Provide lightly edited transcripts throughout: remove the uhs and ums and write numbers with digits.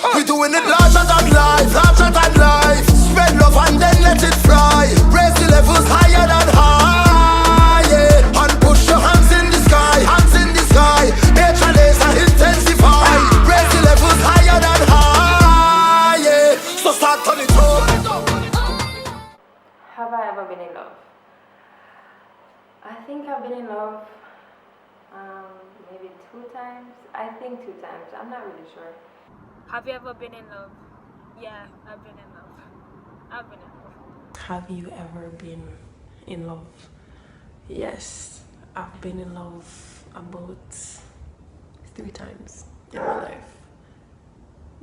We doing it larger than life, larger than life. Spread love and then let it fly. Raise the levels higher than high, yeah. And push your hands in the sky, hands in the sky. Nature lays and intensify. Raise the levels higher than high, yeah. So start on it up. Have I ever been in love? I think I've been in love maybe 2 times. I think 2 times. I'm not really sure. Have you ever been in love? Yeah, I've been in love. I've been in love. Have you ever been in love? Yes, I've been in love about 3 times in my life.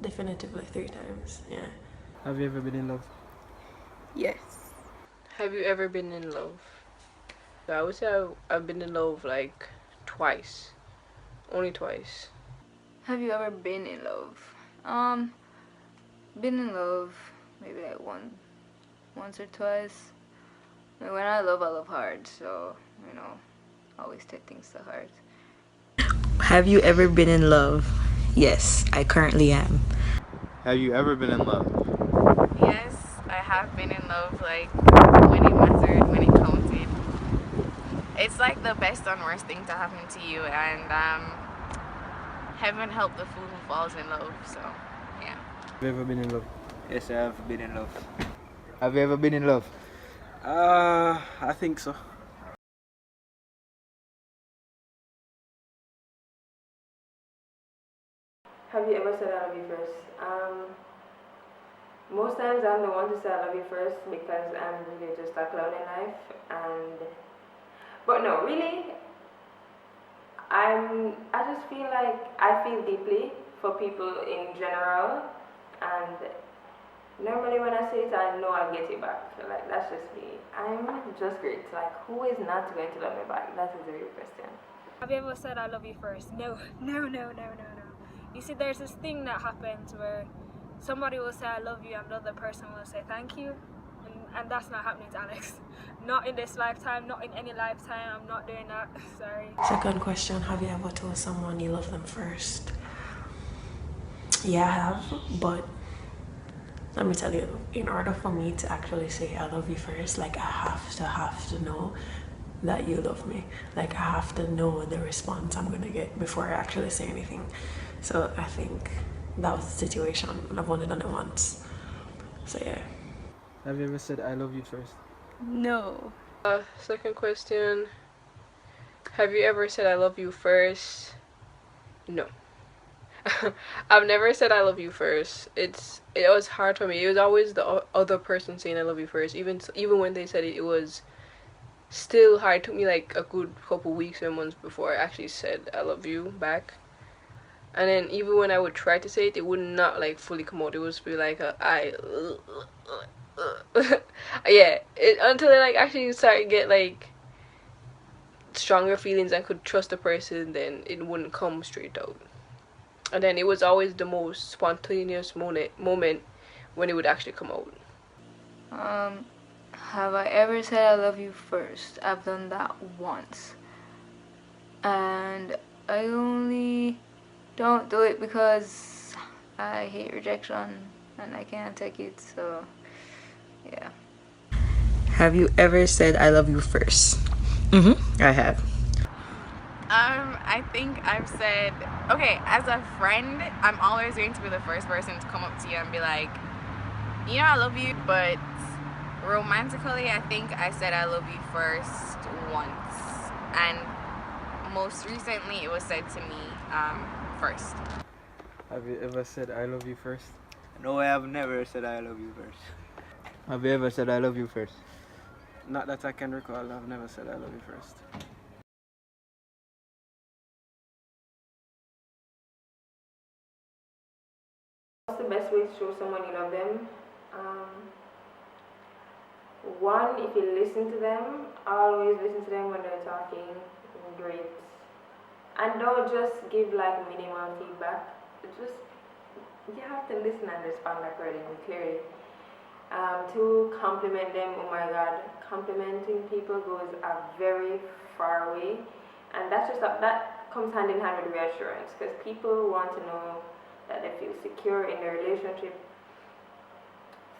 Definitively 3 times, yeah. Have you ever been in love? Yes. Have you ever been in love? So I would say I've been in love like twice. Only twice. Have you ever been in love? Been in love maybe like once or twice. I mean, when I love hard, so you know, always take things to heart. Have you ever been in love? Yes, I currently am. Have you ever been in love? Yes, I have been in love, like when it mattered, when it counted. It's like the best and worst thing to happen to you, and heaven help the fool who falls in love, so yeah. Have you ever been in love? Yes, I have been in love. Have you ever been in love? I think so. Have you ever said I love you first? Most times I'm the one to say I love you first because I'm really just a clown in life, but no, really, I just feel like I feel deeply for people in general, and normally when I say it, I know I'll get it back. Like, that's just me. I'm just great. Like, who is not going to love me back? That is the real question. Have you ever said I love you first? No. You see, there's this thing that happens where somebody will say I love you and the other person will say thank you, and that's not happening to Alex. Not in this lifetime, not in any lifetime. I'm not doing that. Sorry. Second question, have you ever told someone you love them first? Yeah, I have, but let me tell you, in order for me to actually say I love you first, like I have to know that you love me. Like I have to know the response I'm gonna get before I actually say anything. So I think that was the situation, and I've only done it once. So yeah. Have you ever said I love you first? No. Second question. Have you ever said I love you first? No. I've never said I love you first. It was hard for me. It was always the other person saying I love you first. Even when they said it, it was still hard. It took me like a good couple weeks or months before I actually said I love you back. And then even when I would try to say it, it would not like fully come out. It would be like yeah. Until I like actually started to get like stronger feelings and could trust the person, then it wouldn't come straight out. And then it was always the most spontaneous moment when it would actually come out. Have I ever said I love you first? I've done that once, and I only don't do it because I hate rejection and I can't take it, so yeah. Have you ever said I love you first? I have. I think I've said, okay, as a friend, I'm always going to be the first person to come up to you and be like, you know, I love you. But romantically, I think I said I love you first once, and most recently it was said to me first. Have you ever said I love you first? No, I have never said I love you first. Have you ever said I love you first? Not that I can recall. I've never said I love you first. What's the best way to show someone you love them? One, if you listen to them, always listen to them when they're talking. Great. And don't just give like minimal feedback. You have to listen and respond accordingly, clearly. To compliment them, oh my God, complimenting people goes a very far way, and that comes hand in hand with reassurance, because people want to know that they feel secure in their relationship.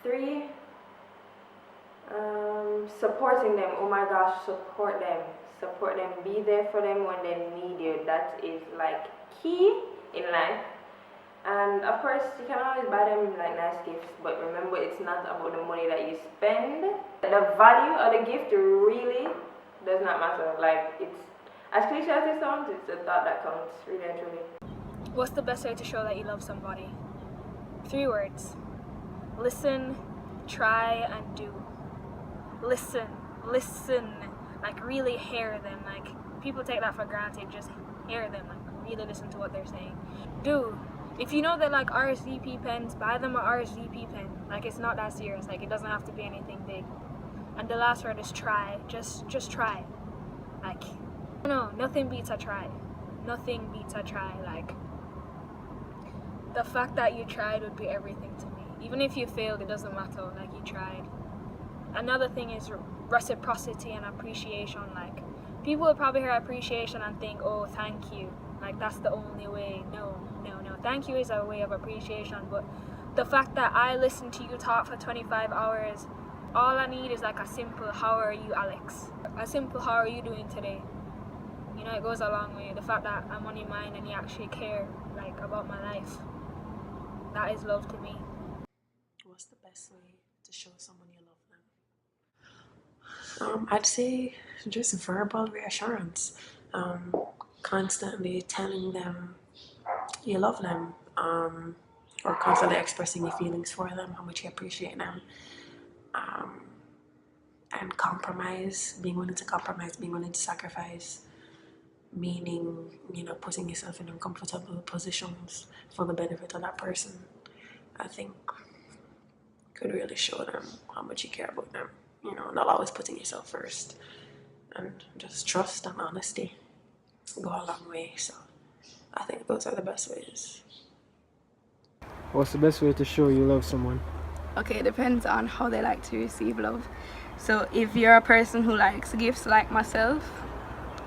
3, supporting them. Oh my gosh, support them. Support them. Be there for them when they need you. That is like key in life. And of course, you can always buy them like nice gifts, but remember, it's not about the money that you spend. The value of the gift really does not matter. Like, it's as cliche as it sounds, it's the thought that counts, really and truly. What's the best way to show that you love somebody? 3 words. Listen, try, and do. Listen. Like, really hear them. Like, people take that for granted. Just hear them. Like, really listen to what they're saying. Do. If you know they like RSVP pens, buy them an RSVP pen. Like, it's not that serious. Like, it doesn't have to be anything big. And the last word is try. Just try. Like, no, nothing beats a try. Nothing beats a try. Like, the fact that you tried would be everything to me. Even if you failed, it doesn't matter. Like, you tried. Another thing is reciprocity and appreciation. Like, people would probably hear appreciation and think, oh, thank you. Like, that's the only way. No. Thank you is a way of appreciation, but the fact that I listen to you talk for 25 hours, all I need is like a simple, how are you, Alex? A simple, how are you doing today? You know, it goes a long way. The fact that I'm on your mind and you actually care, like, about my life, that is love to me. What's the best way to show someone you love them? I'd say just verbal reassurance. Constantly telling them you love them, or constantly expressing your feelings for them, how much you appreciate them, and compromise, being willing to compromise, being willing to sacrifice, meaning, you know, putting yourself in uncomfortable positions for the benefit of that person, I think could really show them how much you care about them. You know, not always putting yourself first, and just trust and honesty go a long way. So I think those are the best ways. What's the best way to show you love someone? Okay, it depends on how they like to receive love. So if you're a person who likes gifts like myself,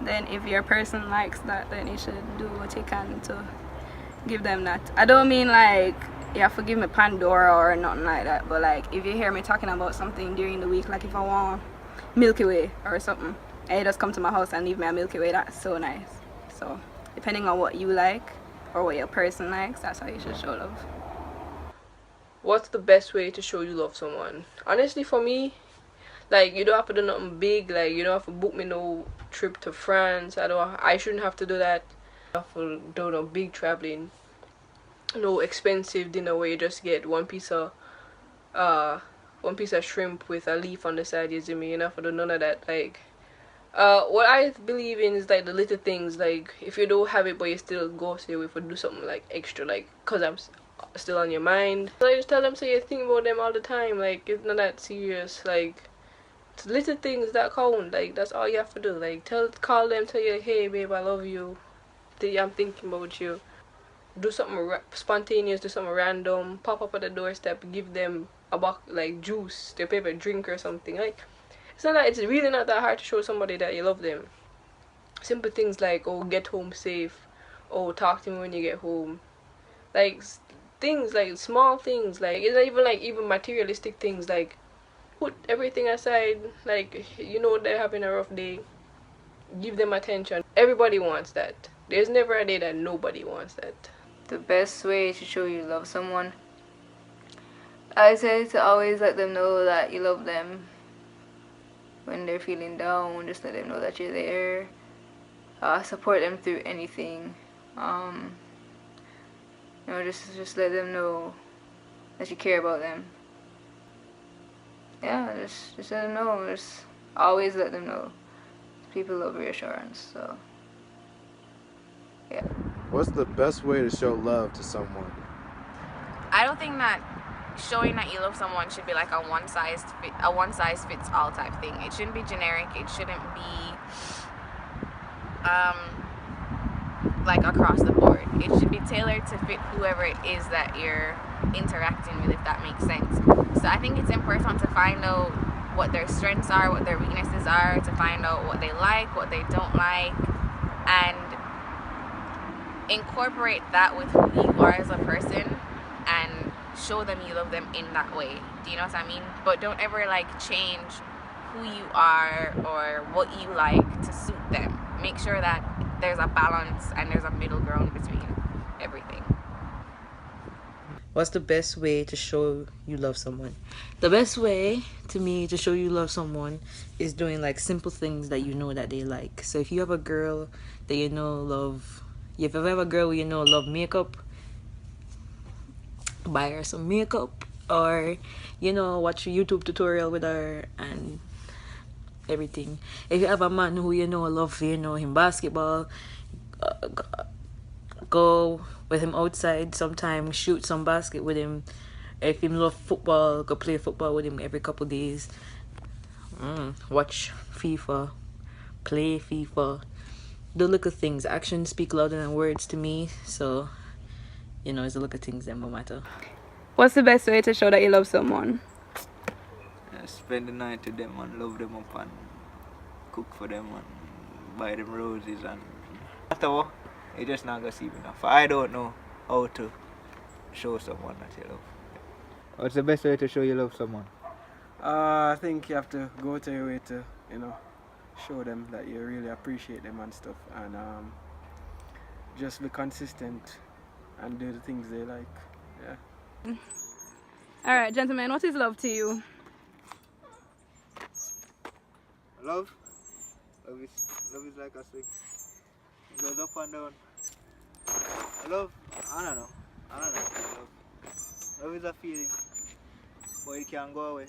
then if your person likes that, then you should do what you can to give them that. I don't mean like you have to give me Pandora or nothing like that, but like if you hear me talking about something during the week, like if I want Milky Way or something, and you just come to my house and leave me a Milky Way, that's so nice. So depending on what you like or what your person likes, that's how you should show love. What's the best way to show you love someone? Honestly, for me, like, you don't have to do nothing big. Like, you don't have to book me no trip to France. I shouldn't have to do that. I don't have to do no big traveling, no expensive dinner where you just get one piece of shrimp with a leaf on the side. You see me? You don't have to do none of that. Like, what I believe in is like the little things. Like, if you don't have it but you still go stay with or do something like extra, like, cause I'm still on your mind. So I just tell them, so you think about them all the time. Like, it's not that serious. Like, it's little things that count. Like, that's all you have to do. Like, call them, tell you, hey babe, I love you, I'm thinking about you. Do something spontaneous, do something random, pop up at the doorstep, give them a box, like juice, their favorite drink or something. Like, it's really not that hard to show somebody that you love them. Simple things like, oh, get home safe, oh, talk to me when you get home. Like, things like small things. Like, it's not even like even materialistic things. Like, put everything aside. Like, you know they're having a rough day, give them attention. Everybody wants that. There's never a day that nobody wants that. The best way to show you love someone, I say to always let them know that you love them. When they're feeling down, just let them know that you're there. Support them through anything. You know, just let them know that you care about them. Yeah, just let them know. Just always let them know. People love reassurance, so yeah. What's the best way to show love to someone? I don't think that showing that you love someone should be like a one size fits all type thing. It shouldn't be generic. It shouldn't be like across the board. It should be tailored to fit whoever it is that you're interacting with, if that makes sense. So I think it's important to find out what their strengths are, what their weaknesses are, to find out what they like, what they don't like, and incorporate that with who you are as a person and show them you love them in that way. Do you know what I mean? But don't ever like change who you are or what you like to suit them. Make sure that there's a balance and there's a middle ground between everything. What's the best way to show you love someone? The best way to me to show you love someone is doing like simple things that you know that they like. So if you have a girl that you know love, if you have a girl you know love makeup, buy her some makeup, or watch a YouTube tutorial with her and everything. If you have a man who love him basketball, go with him outside sometime, shoot some basket with him. If him love football, go play football with him every couple days. Watch FIFA, play FIFA. The little things. Actions speak louder than words to me. So, it's the little things that matter. What's the best way to show that you love someone? Spend the night with them and love them up and cook for them and buy them roses and after all, you just not gonna see me enough. I don't know how to show someone that you love. What's the best way to show you love someone? I think you have to go to your way to, show them that you really appreciate them and stuff, and just be consistent and do the things they like. Yeah. All right, gentlemen, what is love to you? Love? Love is like a swing. It goes up and down. Love? I don't know. Love is a feeling, but it can go away.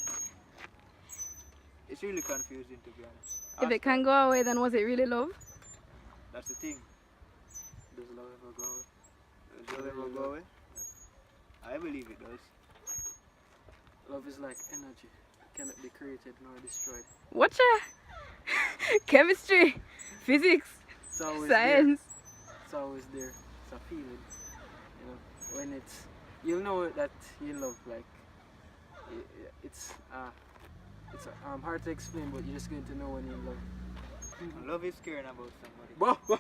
It's really confusing, to be honest. If it can go away, then was it really love? That's the thing. Does love ever go away? Does love ever go away? I believe it does. Love is like energy. It cannot be created nor destroyed. Whatcha? Chemistry, physics, It's always science. there. It's always there. It's a feeling. When you'll know that you love. Like it's hard to explain, but you're just going to know when you love. Love is caring about somebody. Whoa.